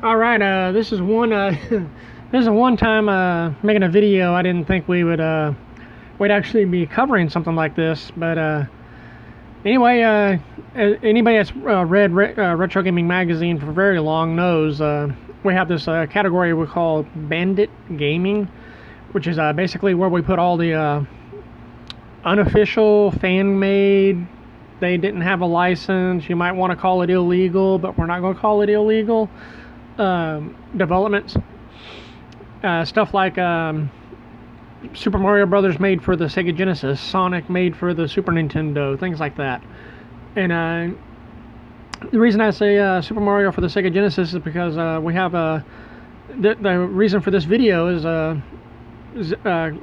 All right, this is one. This is one time making a video. I didn't think we'd actually be covering something like this. But anyway, anybody that's read Retro Gaming Magazine for very long knows we have this category we call Bandit Gaming, which is basically where we put all the unofficial, fan-made. They didn't have a license. You might want to call it illegal, but we're not going to call it illegal. Developments, stuff like Super Mario Brothers made for the Sega Genesis, Sonic made for the Super Nintendo, things like that. And the reason I say Super Mario for the Sega Genesis is because we have the reason for this video is a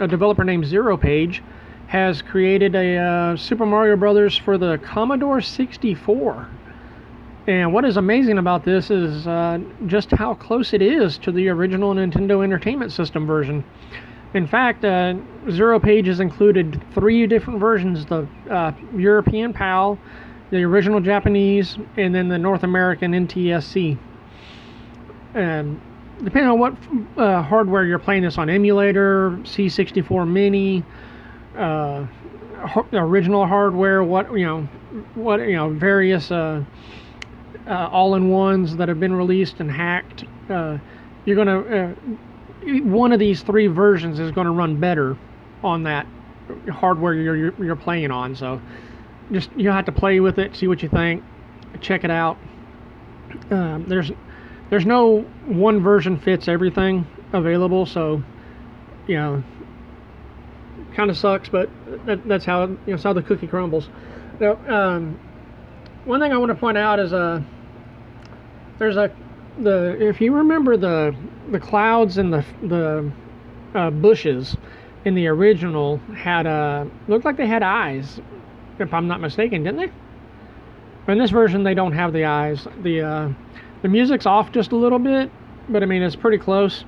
developer named Zero Page has created a Super Mario Brothers for the Commodore 64. And what is amazing about this is just how close it is to the original Nintendo Entertainment System version. In fact, Zero Page has included 3 different versions: the European PAL, the original Japanese, and then the North American NTSC. Depending on what hardware you're playing this on, emulator, C64 Mini, original hardware, various all-in-ones that have been released and hacked. You're gonna one of these 3 versions is going to run better on that hardware you're playing on. So just you have to play with it, see what you think, check it out. There's no one version fits everything available, so kind of sucks, but that's how it's how the cookie crumbles. Now, one thing I want to point out is if you remember the clouds and the bushes in the original had looked like they had eyes, if I'm not mistaken, didn't they? But in this version they don't have the eyes. The music's off just a little bit, but I mean it's pretty close.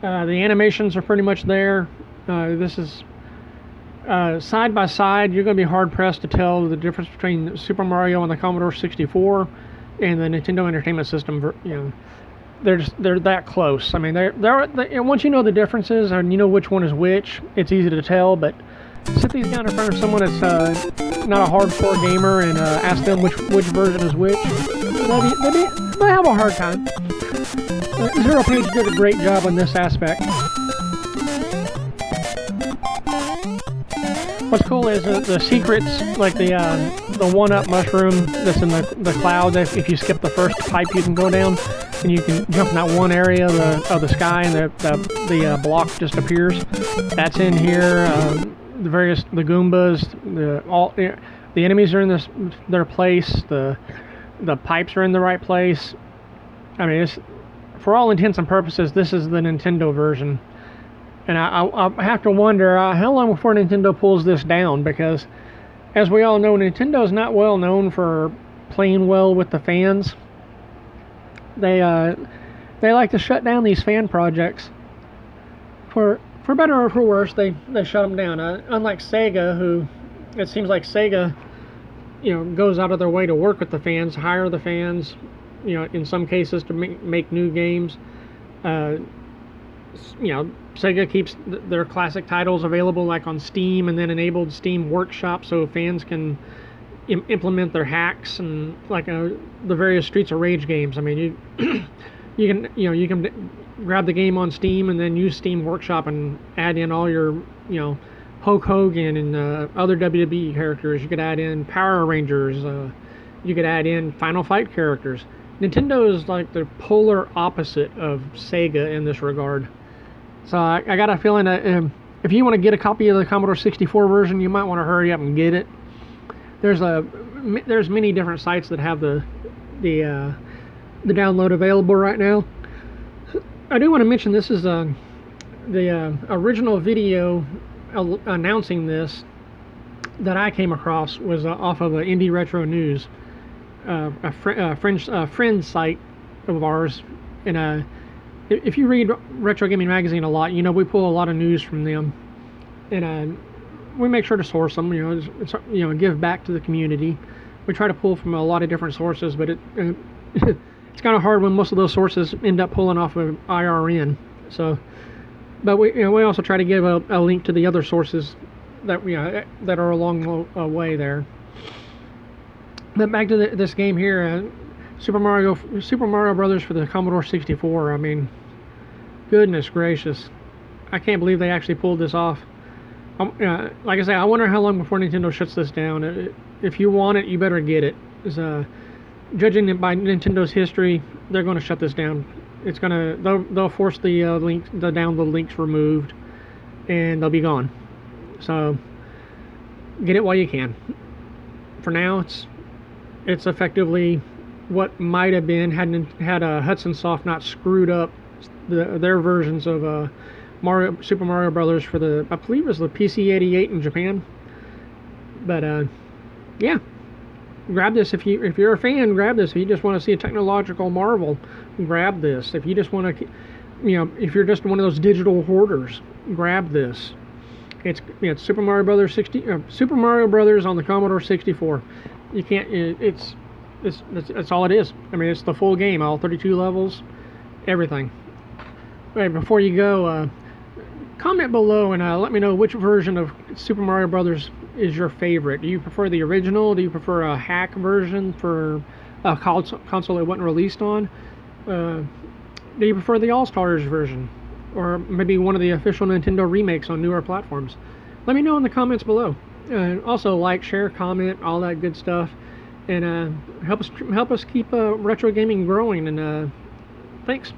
The animations are pretty much there. This is side by side. You're going to be hard pressed to tell the difference between Super Mario on the Commodore 64 and the Nintendo Entertainment System. They're that close. I mean, they're once you know the differences and you know which one is which, it's easy to tell. But sit these down in front of someone that's not a hardcore gamer and ask them which version is which, they'll have a hard time. Zero Page did a great job on this aspect. What's cool is the secrets, like the one-up mushroom that's in the cloud. If you skip the first pipe, you can go down, and you can jump in that one area of the sky, and the block just appears. That's in here. The Goombas, the enemies are in their place. The pipes are in the right place. I mean, for all intents and purposes, this is the Nintendo version. And I have to wonder how long before Nintendo pulls this down, because as we all know, Nintendo is not well known for playing well with the fans. They like to shut down these fan projects. For better or for worse, they shut them down. Unlike Sega, who it seems like Sega goes out of their way to work with the fans, hire the fans, in some cases to make new games. Sega keeps their classic titles available like on Steam, and then enabled Steam Workshop so fans can implement their hacks and like the various Streets of Rage games. I mean, you can grab the game on Steam and then use Steam Workshop and add in all your Hulk Hogan and other WWE characters. You could add in Power Rangers. You could add in Final Fight characters. Nintendo is like the polar opposite of Sega in this regard. So I got a feeling that if you want to get a copy of the Commodore 64 version, you might want to hurry up and get it. There's many different sites that have the download available right now. I do want to mention this is the original video announcing this that I came across was off of Indie Retro News, a friend site of ours, and if you read Retro Gaming Magazine a lot, we pull a lot of news from them, and we make sure to source them. Give back to the community. We try to pull from a lot of different sources, but it's it's kind of hard when most of those sources end up pulling off of IRN. So, but we also try to give a link to the other sources that that are along the way there. But back to this game here, Super Mario Brothers for the Commodore 64. I mean, goodness gracious, I can't believe they actually pulled this off. Like I say, I wonder how long before Nintendo shuts this down. If you want it, you better get it. Judging it by Nintendo's history, they're going to shut this down. They'll force the download links removed, and they'll be gone. So get it while you can. For now, it's effectively what might have been had Hudson Soft not screwed up their versions of Super Mario Brothers for I believe it was the PC-88 in Japan. But yeah, grab this if you're a fan. Grab this if you just want to see a technological marvel. Grab this if you just want to, if you're just one of those digital hoarders. Grab this. It's Super Mario Brothers Super Mario Brothers on the Commodore 64. You can't. It's all it is. I mean, it's the full game, all 32 levels, everything. Right, before you go, comment below and let me know which version of Super Mario Brothers is your favorite. Do you prefer the original? Do you prefer a hack version for a console it wasn't released on? Do you prefer the All-Stars version? Or maybe one of the official Nintendo remakes on newer platforms? Let me know in the comments below. Also, like, share, comment, all that good stuff. And help us keep retro gaming growing. And thanks.